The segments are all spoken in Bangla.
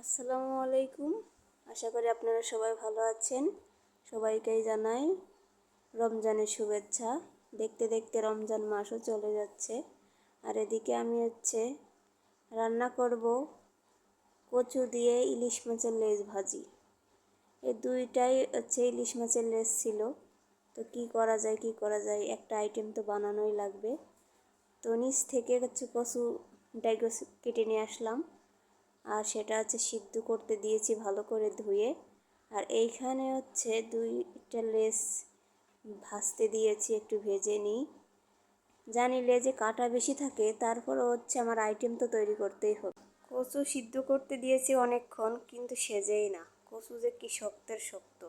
আসসালামু আলাইকুম। আশা করি আপনারা সবাই ভালো আছেন। সবাইকেই জানাই রমজানের শুভেচ্ছা। দেখতে দেখতে রমজান মাসও চলে যাচ্ছে। আর এদিকে আমি রান্না করব কচু দিয়ে ইলিশ মাছের লেজ ভাজি। এই দুইটাই ইলিশ মাছের লেজ ছিল। তো কি করা যায় একটা আইটেম তো বানানোই লাগবে। তো নিচ থেকে কচু ডাইগো কেটে নিয়ে আসলাম। আর সেটা সিদ্ধ করতে দিয়েছি ভালো করে ধুয়ে। আর এইখানে দুইটা লেজ ভাজতে দিয়েছি, একটু ভেজে নিই। জানি লেজে কাঁটা বেশি থাকে, তারপরও আমার আইটেম তো তৈরি করতেই হবে। কচু সিদ্ধ করতে দিয়েছি অনেকক্ষণ, কিন্তু সেজেই না। কচু যে কি শক্তের শক্ত।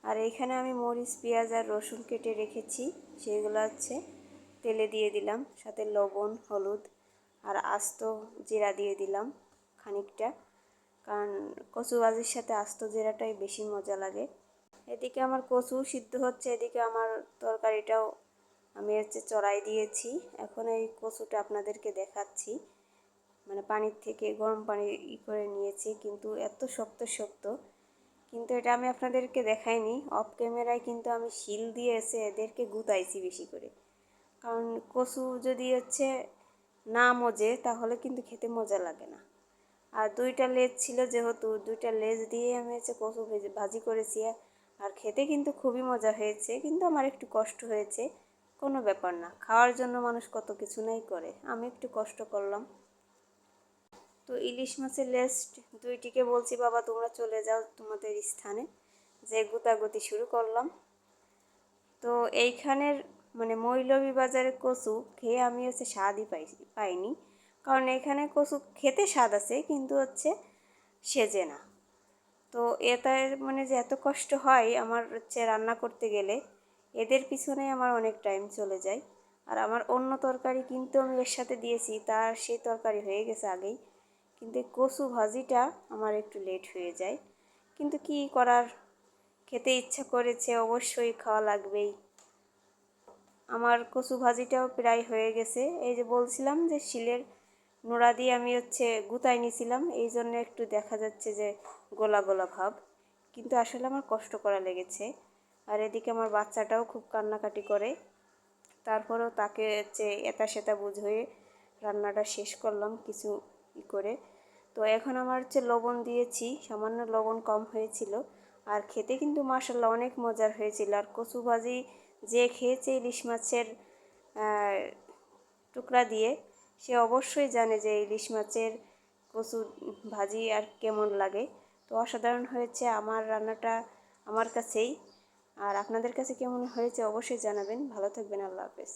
আর এইখানে আমি মরিচ, পেঁয়াজ আর রসুন কেটে রেখেছি, সেগুলো তেলে দিয়ে দিলাম, সাথে লবণ, হলুদ আর আস্ত জিরা দিয়ে দিলাম খানিকটা, কারণ কচু ভাজির সাথে আস্ত জিরাটাই বেশি মজা লাগে। এদিকে আমার কচু সিদ্ধ হচ্ছে, এদিকে আমার তরকারিটাও আমি চড়াই দিয়েছি। এখন এই কচুটা আপনাদেরকে দেখাচ্ছি, মানে পানির থেকে গরম পানি করে নিয়েছি, কিন্তু এত শক্ত শক্ত। কিন্তু এটা আমি আপনাদেরকে দেখাইনি, অফ ক্যামেরায় কিন্তু আমি শিল দিয়ে এদেরকে গুতাইছি বেশি করে। কারণ কচু যদি না মজে তাহলে কিন্তু খেতে মজা লাগে না। আর দুইটা লেজ ছিল, যেহেতু দুইটা লেজ দিয়ে আমি কচু ভাজি করেছি। আর খেতে কিন্তু খুবই মজা হয়েছে, কিন্তু আমার একটু কষ্ট হয়েছে। কোনো ব্যাপার না, খাওয়ার জন্য মানুষ কত কিছু নাই করে, আমি একটু কষ্ট করলাম। তো ইলিশ মাছের লেজ দুইটিকে বলছি, বাবা তোমরা চলে যাও তোমাদের স্থানে, যে গুতাগুতি শুরু করলাম। তো এইখানের মানে মৌলভীবাজারের কচু খেয়ে আমি স্বাদই পাইনি। কারণ এখানে কচু খেতে স্বাদ আছে, কিন্তু সেজে না। তো এটার মানে যে এত কষ্ট হয় আমার রান্না করতে গেলে, এদের পিছনে আমার অনেক টাইম চলে যায়। আর আমার অন্য তরকারি কিন্তু আমি এর সাথে দিয়েছি, তার সেই তরকারি হয়ে গেছে আগেই। কিন্তু কচু ভাজিটা আমার একটু লেট হয়ে যায়, কিন্তু কি করার, খেতে ইচ্ছা করেছে, অবশ্যই খাওয়া লাগবেই। আমার কচু ভাজিটাও প্রায় হয়ে গেছে। এই যে বলছিলাম যে শিলের নোড়া দিয়ে আমি গুতাই নিয়েছিলাম, এই জন্য একটু দেখা যাচ্ছে যে গোলা গোলা ভাব, কিন্তু আসলে আমার কষ্ট করা লেগেছে। আর এদিকে আমার বাচ্চাটাও খুব কান্নাকাটি করে, তারপরেও তাকে এটা সেটা বুঝিয়ে রান্নাটা শেষ করলাম কিছু করে। তো এখন আমার লবণ দিয়েছি, সামান্য লবণ কম হয়েছিল। আর খেতে কিন্তু মাশাআল্লাহ অনেক মজার হয়েছিল। আর কচু ভাজি যে খেয়েছে ইলিশ মাছের টুকরা দিয়ে, সে অবশ্যই জানে যে ইলিশ মাছের কচু ভাজি আর কেমন লাগে। তো অসাধারণ হয়েছে আমার রান্নাটা আমার কাছেই। আর আপনাদের কাছে কেমন হয়েছে অবশ্যই জানাবেন। ভালো থাকবেন, আল্লাহ হাফেজ।